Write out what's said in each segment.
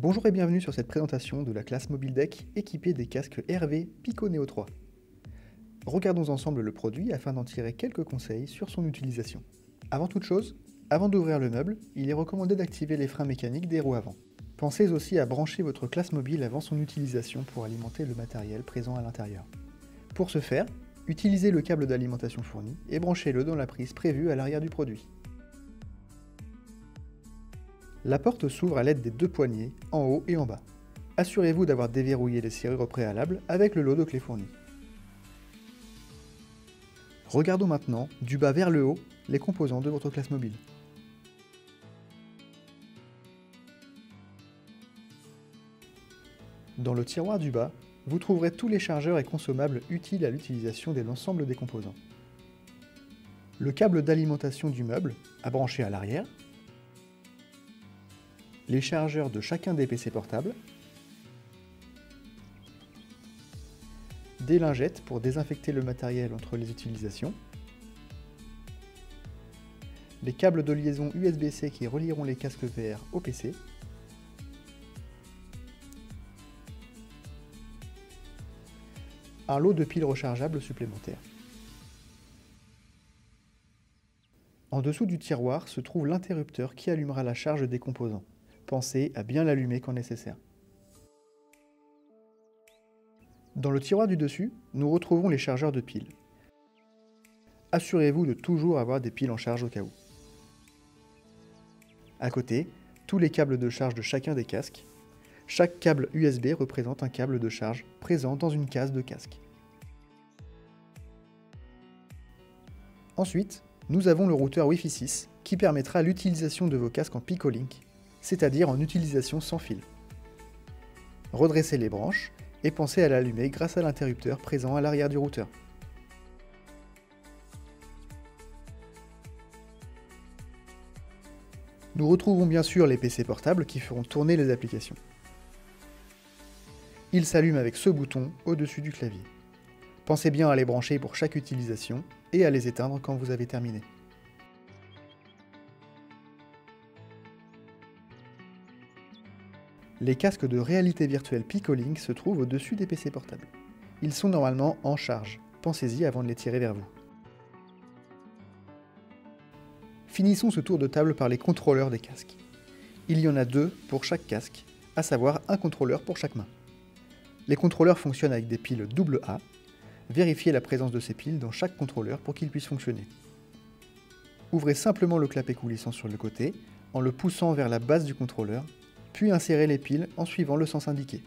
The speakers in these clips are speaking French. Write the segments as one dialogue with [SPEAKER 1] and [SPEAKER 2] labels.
[SPEAKER 1] Bonjour et bienvenue sur cette présentation de la classe MobileDeck équipée des casques RV Pico Neo 3. Regardons ensemble le produit afin d'en tirer quelques conseils sur son utilisation. Avant toute chose, avant d'ouvrir le meuble, il est recommandé d'activer les freins mécaniques des roues avant. Pensez aussi à brancher votre classe mobile avant son utilisation pour alimenter le matériel présent à l'intérieur. Pour ce faire, utilisez le câble d'alimentation fourni et branchez-le dans la prise prévue à l'arrière du produit. La porte s'ouvre à l'aide des deux poignées, en haut et en bas. Assurez-vous d'avoir déverrouillé les serrures au préalable avec le lot de clés fourni. Regardons maintenant, du bas vers le haut, les composants de votre classe mobile. Dans le tiroir du bas, vous trouverez tous les chargeurs et consommables utiles à l'utilisation de l'ensemble des composants. Le câble d'alimentation du meuble, à brancher à l'arrière, les chargeurs de chacun des PC portables, des lingettes pour désinfecter le matériel entre les utilisations, les câbles de liaison USB-C qui relieront les casques VR au PC, un lot de piles rechargeables supplémentaires. En dessous du tiroir se trouve l'interrupteur qui allumera la charge des composants. Pensez à bien l'allumer quand nécessaire. Dans le tiroir du dessus, nous retrouvons les chargeurs de piles. Assurez-vous de toujours avoir des piles en charge au cas où. À côté, tous les câbles de charge de chacun des casques. Chaque câble USB représente un câble de charge présent dans une case de casque. Ensuite, nous avons le routeur Wi-Fi 6 qui permettra l'utilisation de vos casques en Pico-Link, c'est-à-dire en utilisation sans fil. Redressez les branches et pensez à l'allumer grâce à l'interrupteur présent à l'arrière du routeur. Nous retrouvons bien sûr les PC portables qui feront tourner les applications. Ils s'allument avec ce bouton au-dessus du clavier. Pensez bien à les brancher pour chaque utilisation et à les éteindre quand vous avez terminé. Les casques de réalité virtuelle Pico-Link se trouvent au-dessus des PC portables. Ils sont normalement en charge, pensez-y avant de les tirer vers vous. Finissons ce tour de table par les contrôleurs des casques. Il y en a deux pour chaque casque, à savoir un contrôleur pour chaque main. Les contrôleurs fonctionnent avec des piles AA. Vérifiez la présence de ces piles dans chaque contrôleur pour qu'ils puissent fonctionner. Ouvrez simplement le clapet coulissant sur le côté, en le poussant vers la base du contrôleur, puis insérez les piles en suivant le sens indiqué.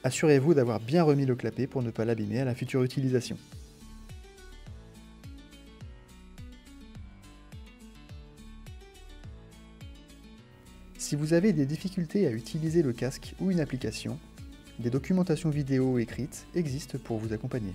[SPEAKER 1] Assurez-vous d'avoir bien remis le clapet pour ne pas l'abîmer à la future utilisation. Si vous avez des difficultés à utiliser le casque ou une application, des documentations vidéo écrites existent pour vous accompagner.